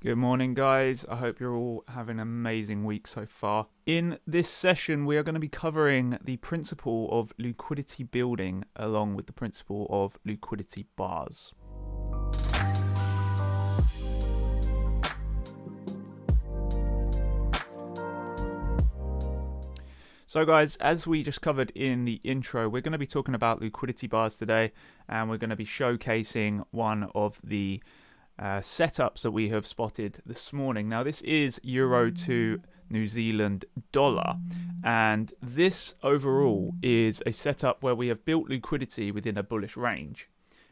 Good morning, guys. I hope you're all having an amazing week so far. In this session, we are going to be covering the principle of liquidity building along with the principle of liquidity bars. So guys, as we just covered in the intro, we're going to be talking about liquidity bars today, and we're going to be showcasing one of the setups that we have spotted this morning. Now this is Euro to New Zealand dollar, and this overall is a setup where we have built liquidity within a bullish range,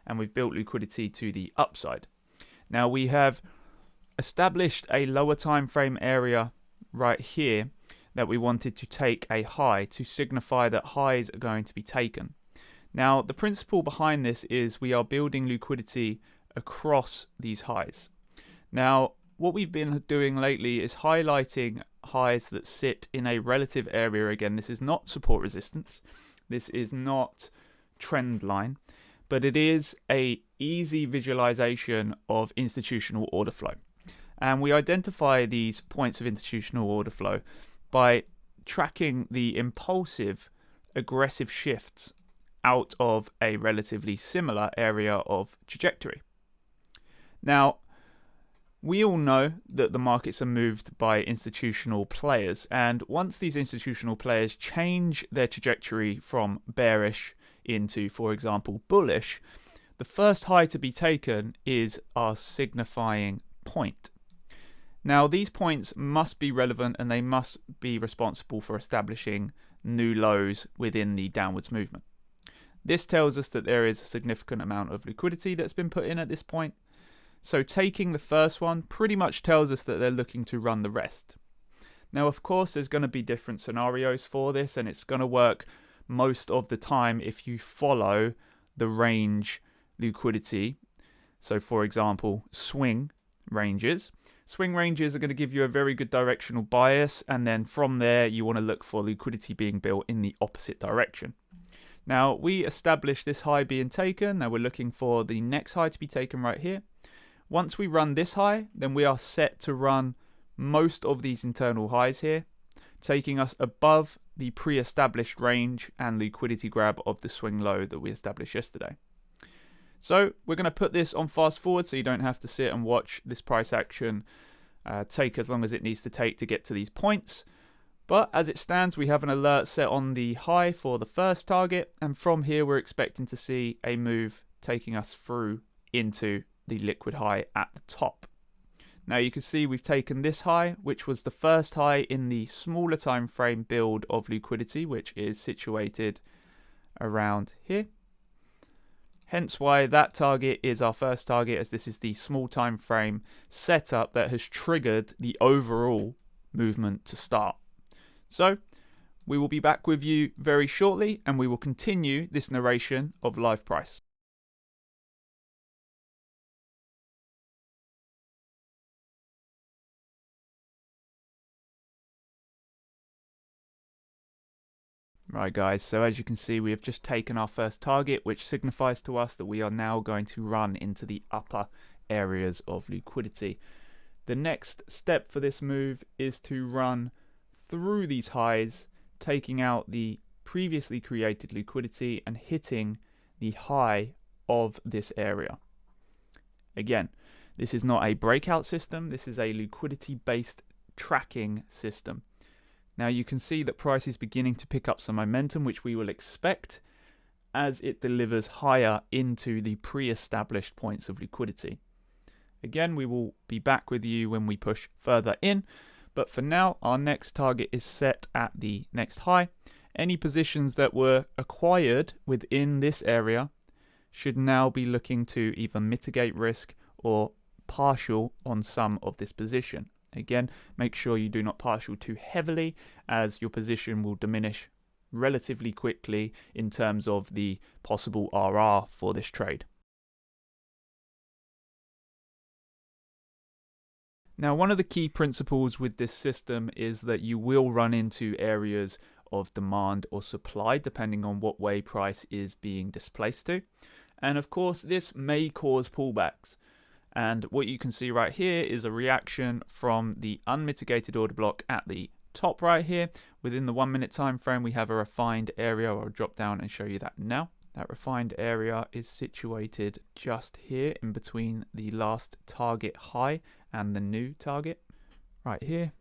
and we've built liquidity to the upside. Now we have established a lower time frame area right here that we wanted to take a high to signify that highs are going to be taken. Now the principle behind this is we are building liquidity across these highs. Now what we've been doing lately is highlighting highs that sit in a relative area. Again, this is not support resistance, this is not trend line, but it is a easy visualization of institutional order flow. And we identify these points of institutional order flow by tracking the impulsive aggressive shifts out of a relatively similar area of trajectory. Now, we all know that the markets are moved by institutional players, and once these institutional players change their trajectory from bearish into, for example, bullish, the first high to be taken is our signifying point. Now, these points must be relevant and they must be responsible for establishing new lows within the downwards movement. This tells us that there is a significant amount of liquidity that's been put in at this point. So taking the first one pretty much tells us that they're looking to run the rest. Now, of course, there's going to be different scenarios for this, and it's going to work most of the time if you follow the range liquidity. So, for example, swing ranges. Swing ranges are going to give you a very good directional bias, and then from there you want to look for liquidity being built in the opposite direction. Now, we established this high being taken. Now we're looking for the next high to be taken right here. Once we run this high, then we are set to run most of these internal highs here, taking us above the pre-established range and liquidity grab of the swing low that we established yesterday. So we're going to put this on fast forward so you don't have to sit and watch this price action take as long as it needs to take to get to these points. But as it stands, we have an alert set on the high for the first target, and from here we're expecting to see a move taking us through into the liquid high at the top. Now you can see we've taken this high, which was the first high in the smaller time frame build of liquidity, which is situated around here. Hence why that target is our first target, as this is the small time frame setup that has triggered the overall movement to start. So we will be back with you very shortly, and we will continue this narration of live price. Right guys, so as you can see, we have just taken our first target, which signifies to us that we are now going to run into the upper areas of liquidity. The next step for this move is to run through these highs, taking out the previously created liquidity and hitting the high of this area. Again, this is not a breakout system, this is a liquidity based tracking system. Now you can see that price is beginning to pick up some momentum, which we will expect as it delivers higher into the pre-established points of liquidity. Again, we will be back with you when we push further in, but for now our next target is set at the next high. Any positions that were acquired within this area should now be looking to either mitigate risk or partial on some of this position. Again, make sure you do not partial too heavily, as your position will diminish relatively quickly in terms of the possible RR for this trade. Now, one of the key principles with this system is that you will run into areas of demand or supply depending on what way price is being displaced to. And of course, this may cause pullbacks. And what you can see right here is a reaction from the unmitigated order block at the top right here. Within the 1 minute time frame, we have a refined area. I'll drop down and show you that now. That refined area is situated just here in between the last target high and the new target right here.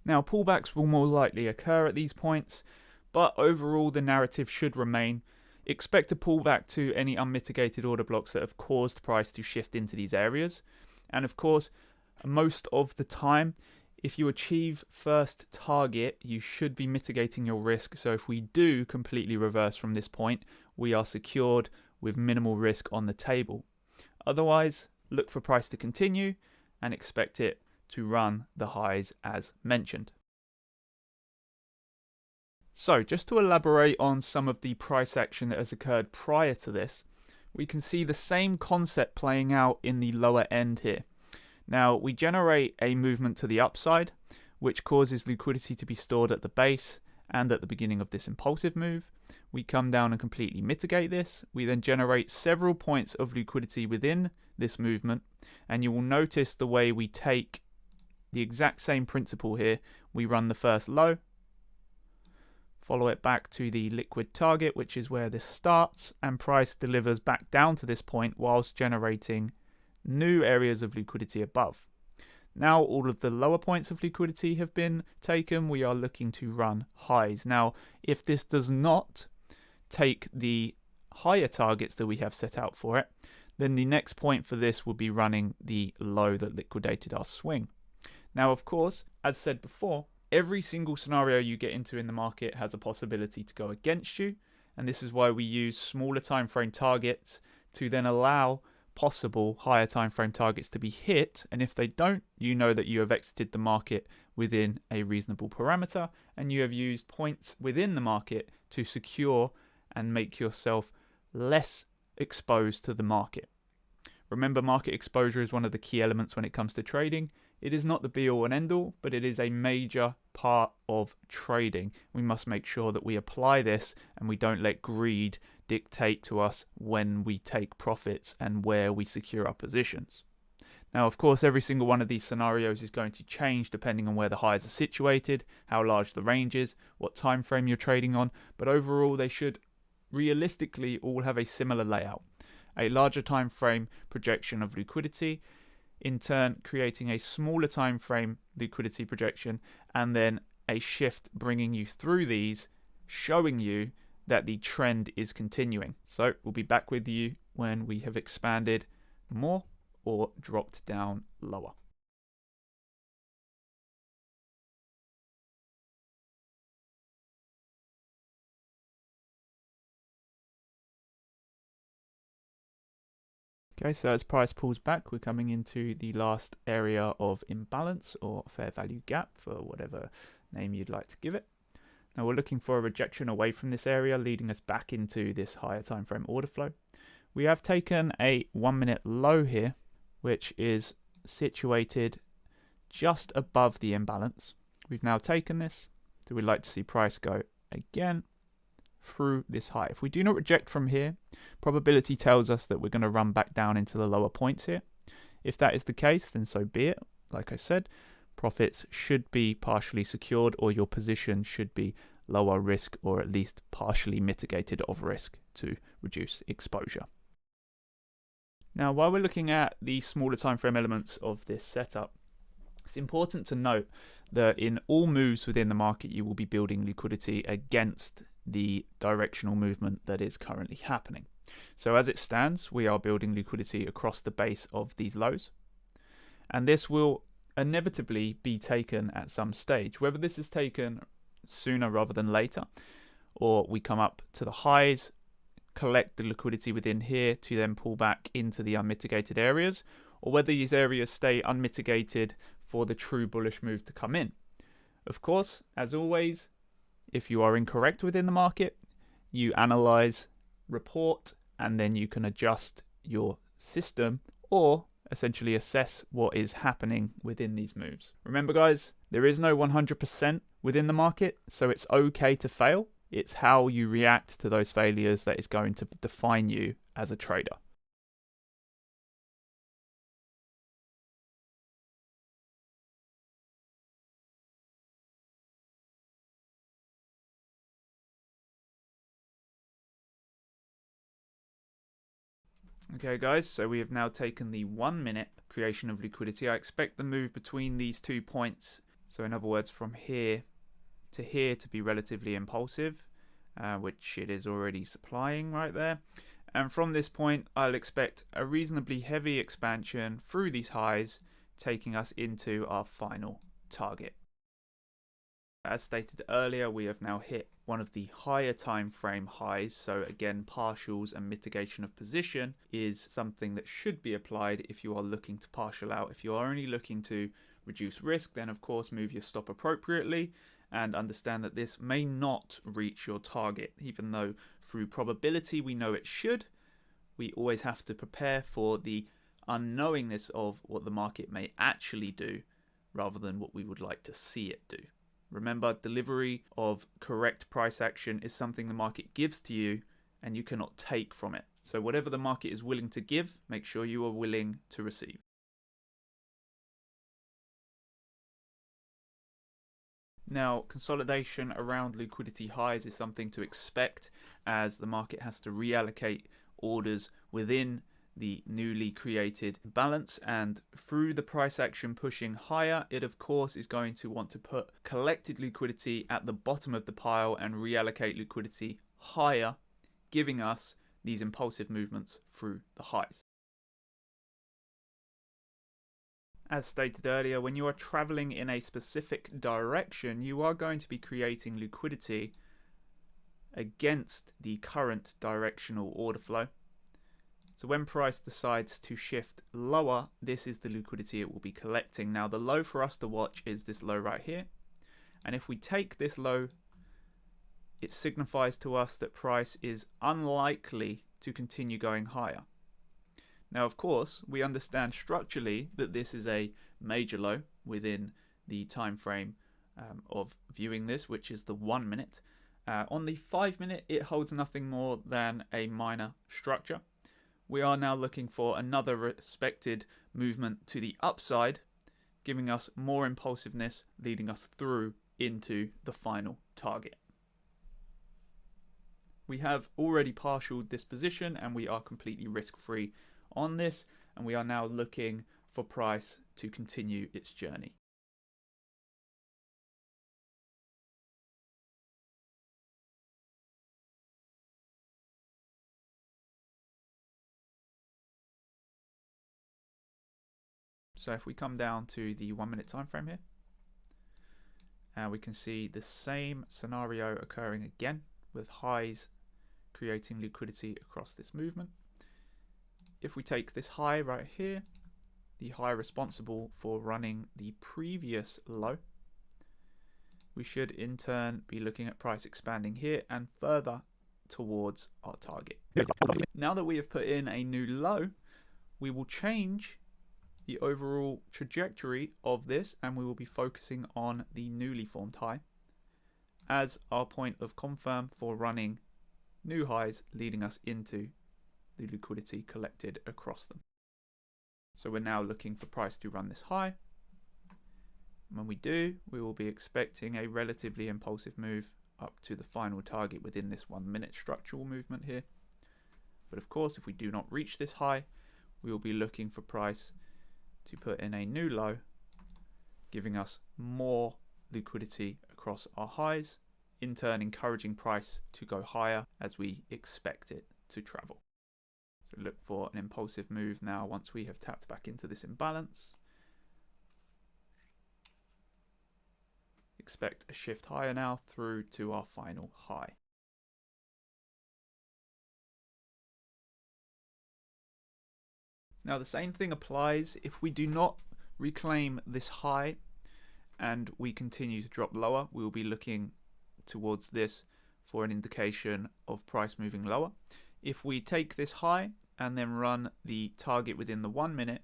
Now, pullbacks will more likely occur at these points, but overall the narrative should remain. Expect a pullback to any unmitigated order blocks that have caused price to shift into these areas. And of course, most of the time, if you achieve first target, you should be mitigating your risk. So if we do completely reverse from this point, we are secured with minimal risk on the table. Otherwise, look for price to continue and expect it to run the highs as mentioned. So just to elaborate on some of the price action that has occurred prior to this, we can see the same concept playing out in the lower end here. Now we generate a movement to the upside, which causes liquidity to be stored at the base and at the beginning of this impulsive move. We come down and completely mitigate this. We then generate several points of liquidity within this movement, and you will notice the way we take the exact same principle here. We run the first low, follow it back to the liquid target, which is where this starts, and price delivers back down to this point whilst generating new areas of liquidity above. Now all of the lower points of liquidity have been taken. We are looking to run highs. Now, if this does not take the higher targets that we have set out for it, then the next point for this will be running the low that liquidated our swing. Now, of course, as said before, every single scenario you get into in the market has a possibility to go against you, and this is why we use smaller time frame targets to then allow possible higher time frame targets to be hit, and if they don't, you know that you have exited the market within a reasonable parameter and you have used points within the market to secure and make yourself less exposed to the market. Remember, market exposure is one of the key elements when it comes to trading. It is not the be all and end all, but it is a major part of trading. We must make sure that we apply this and we don't let greed dictate to us when we take profits and where we secure our positions. Now, of course, every single one of these scenarios is going to change depending on where the highs are situated, how large the range is, what time frame you're trading on, but overall they should realistically all have a similar layout. A larger time frame projection of liquidity, in turn creating a smaller time frame liquidity projection, and then a shift bringing you through these, showing you that the trend is continuing. So we'll be back with you when we have expanded more or dropped down lower. Okay, so as price pulls back, we're coming into the last area of imbalance or fair value gap, for whatever name you'd like to give it. Now we're looking for a rejection away from this area, leading us back into this higher time frame order flow. We have taken a 1 minute low here, which is situated just above the imbalance. We've now taken this, so we'd like to see price go again through this high. If we do not reject from here, probability tells us that we're going to run back down into the lower points here. If that is the case, then so be it. Like I said, profits should be partially secured, or your position should be lower risk, or at least partially mitigated of risk to reduce exposure. Now, while we're looking at the smaller time frame elements of this setup, it's important to note that in all moves within the market, you will be building liquidity against the directional movement that is currently happening. So as it stands, we are building liquidity across the base of these lows, and this will inevitably be taken at some stage. Whether this is taken sooner rather than later, or we come up to the highs, collect the liquidity within here to then pull back into the unmitigated areas, or whether these areas stay unmitigated for the true bullish move to come in. Of course, as always, if you are incorrect within the market, you analyze, report, and then you can adjust your system or essentially assess what is happening within these moves. Remember guys, there is no 100% within the market, so it's okay to fail. It's how you react to those failures that is going to define you as a trader. Okay guys, so we have now taken the 1 minute creation of liquidity. I expect the move between these 2 points, so in other words from here to be relatively impulsive, which it is already supplying right there. And from this point I'll expect a reasonably heavy expansion through these highs, taking us into our final target. As stated earlier, we have now hit one of the higher time frame highs, so again partials and mitigation of position is something that should be applied if you are looking to partial out. If you are only looking to reduce risk, then of course move your stop appropriately and understand that this may not reach your target, even though through probability we know it should. We always have to prepare for the unknowingness of what the market may actually do rather than what we would like to see it do. Remember, delivery of correct price action is something the market gives to you and you cannot take from it. So whatever the market is willing to give, make sure you are willing to receive. Now, consolidation around liquidity highs is something to expect as the market has to reallocate orders within the newly created balance, and through the price action pushing higher, it of course is going to want to put collected liquidity at the bottom of the pile and reallocate liquidity higher, giving us these impulsive movements through the highs. As stated earlier, when you are traveling in a specific direction, you are going to be creating liquidity against the current directional order flow. So when price decides to shift lower, this is the liquidity it will be collecting. Now the low for us to watch is this low right here. And if we take this low, it signifies to us that price is unlikely to continue going higher. Now of course, we understand structurally that this is a major low within the time frame of viewing this, which is the 1 minute. On the 5 minute, it holds nothing more than a minor structure. We are now looking for another respected movement to the upside, giving us more impulsiveness, leading us through into the final target. We have already partialed this position and we are completely risk-free on this, and we are now looking for price to continue its journey. So if we come down to the 1 minute time frame here, we can see the same scenario occurring again with highs creating liquidity across this movement. If we take this high right here, the high responsible for running the previous low, we should in turn be looking at price expanding here and further towards our target. Now that we have put in a new low, we will change the overall trajectory of this and we will be focusing on the newly formed high as our point of confirm for running new highs, leading us into the liquidity collected across them. So we're now looking for price to run this high. When we do, we will be expecting a relatively impulsive move up to the final target within this 1 minute structural movement here. But of course, if we do not reach this high, we will be looking for price to put in a new low, giving us more liquidity across our highs, in turn encouraging price to go higher as we expect it to travel. So look for an impulsive move now once we have tapped back into this imbalance. Expect a shift higher now through to our final high. Now the same thing applies if we do not reclaim this high and we continue to drop lower. We will be looking towards this for an indication of price moving lower. If we take this high and then run the target within the 1 minute,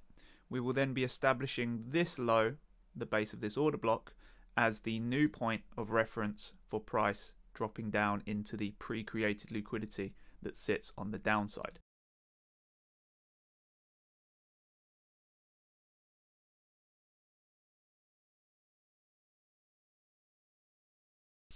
we will then be establishing this low, the base of this order block, as the new point of reference for price dropping down into the pre-created liquidity that sits on the downside.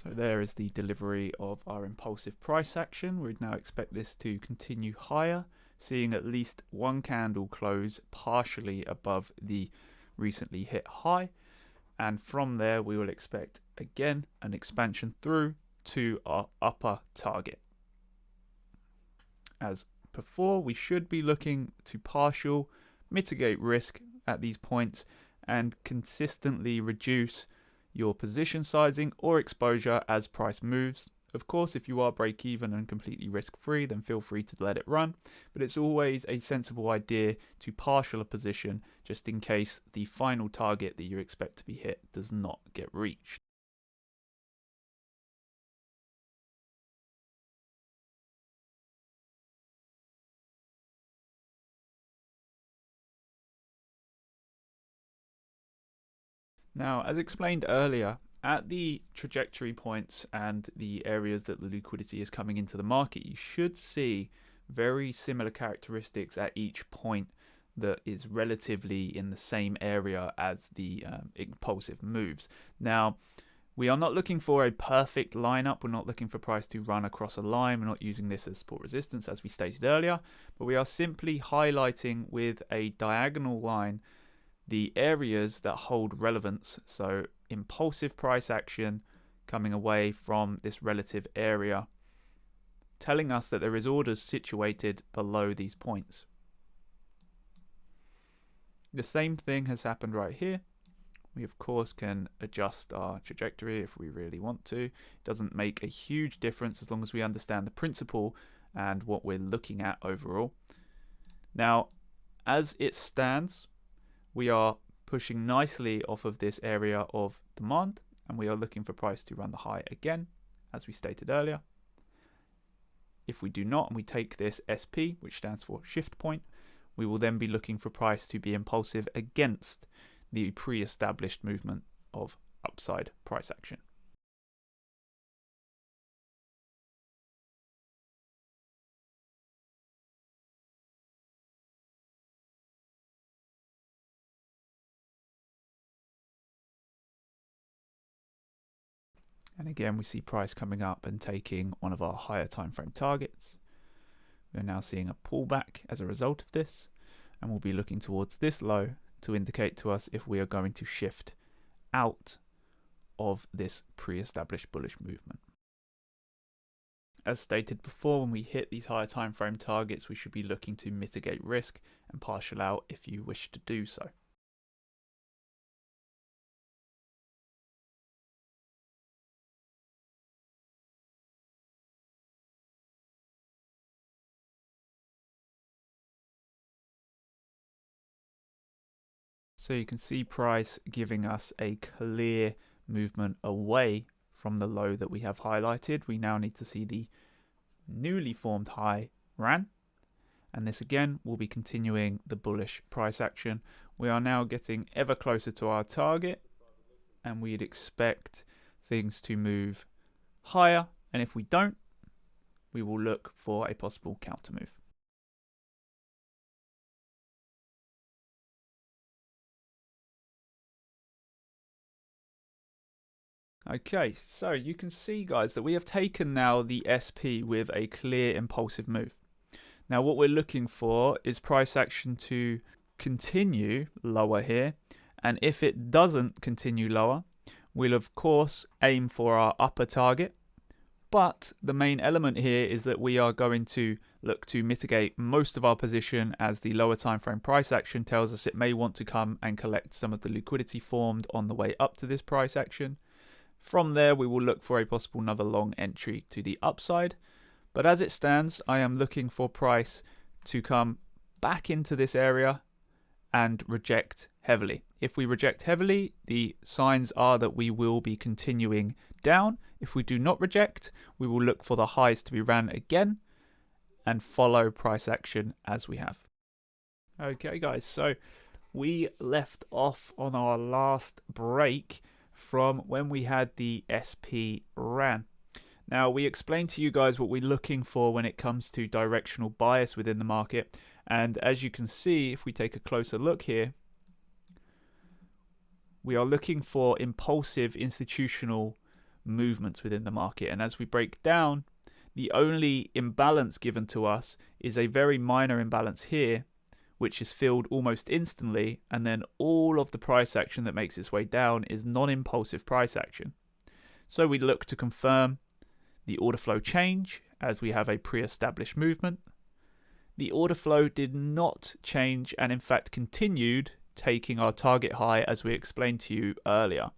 So there is the delivery of our impulsive price action. We'd now expect this to continue higher, seeing at least one candle close partially above the recently hit high. And from there, we will expect again an expansion through to our upper target. As before, we should be looking to partial mitigate risk at these points and consistently reduce your position sizing or exposure as price moves. Of course, if you are break even and completely risk free, then feel free to let it run, but it's always a sensible idea to partial a position just in case the final target that you expect to be hit does not get reached. Now, as explained earlier, at the trajectory points and the areas that the liquidity is coming into the market, you should see very similar characteristics at each point that is relatively in the same area as the impulsive moves. Now, we are not looking for a perfect lineup. We're not looking for price to run across a line. We're not using this as support resistance as we stated earlier, but we are simply highlighting with a diagonal line the areas that hold relevance. So impulsive price action coming away from this relative area, telling us that there is orders situated below these points. The same thing has happened right here. We of course can adjust our trajectory if we really want to. It doesn't make a huge difference as long as we understand the principle and what we're looking at overall. Now, as it stands, we are pushing nicely off of this area of demand, and we are looking for price to run the high again, as we stated earlier. If we do not, and we take this SP, which stands for shift point, we will then be looking for price to be impulsive against the pre-established movement of upside price action. And again, we see price coming up and taking one of our higher time frame targets. We're now seeing a pullback as a result of this, and we'll be looking towards this low to indicate to us if we are going to shift out of this pre-established bullish movement. As stated before, when we hit these higher time frame targets, we should be looking to mitigate risk and partial out if you wish to do so. So you can see price giving us a clear movement away from the low that we have highlighted. We now need to see the newly formed high ran, and this again will be continuing the bullish price action. We are now getting ever closer to our target, and we'd expect things to move higher, and if we don't, we will look for a possible counter move. Okay, so you can see, guys, that we have taken now the SP with a clear impulsive move. Now what we're looking for is price action to continue lower here, and if it doesn't continue lower, we'll of course aim for our upper target. But the main element here is that we are going to look to mitigate most of our position, as the lower time frame price action tells us it may want to come and collect some of the liquidity formed on the way up to this price action. From there, we will look for a possible another long entry to the upside. But as it stands, I am looking for price to come back into this area and reject heavily. If we reject heavily, the signs are that we will be continuing down. If we do not reject, we will look for the highs to be ran again and follow price action as we have. Okay, guys, so we left off on our last break from when we had the SP ran. Now, we explained to you guys what we're looking for when it comes to directional bias within the market. And as you can see, if we take a closer look here, we are looking for impulsive institutional movements within the market. And as we break down, the only imbalance given to us is a very minor imbalance here, which is filled almost instantly, and then all of the price action that makes its way down is non-impulsive price action. So we look to confirm the order flow change as we have a pre-established movement. The order flow did not change and in fact continued, taking our target high as we explained to you earlier.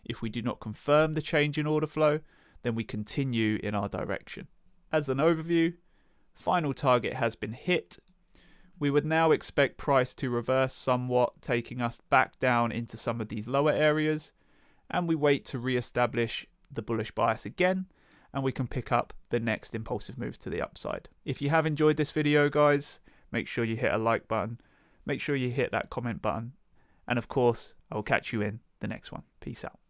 If we do not confirm the change in order flow, then we continue in our direction. As an overview, final target has been hit. We would now expect price to reverse somewhat, taking us back down into some of these lower areas, and we wait to re-establish the bullish bias again, and we can pick up the next impulsive move to the upside. If you have enjoyed this video, guys, make sure you hit a like button, make sure you hit that comment button, and of course, I will catch you in the next one. Peace out.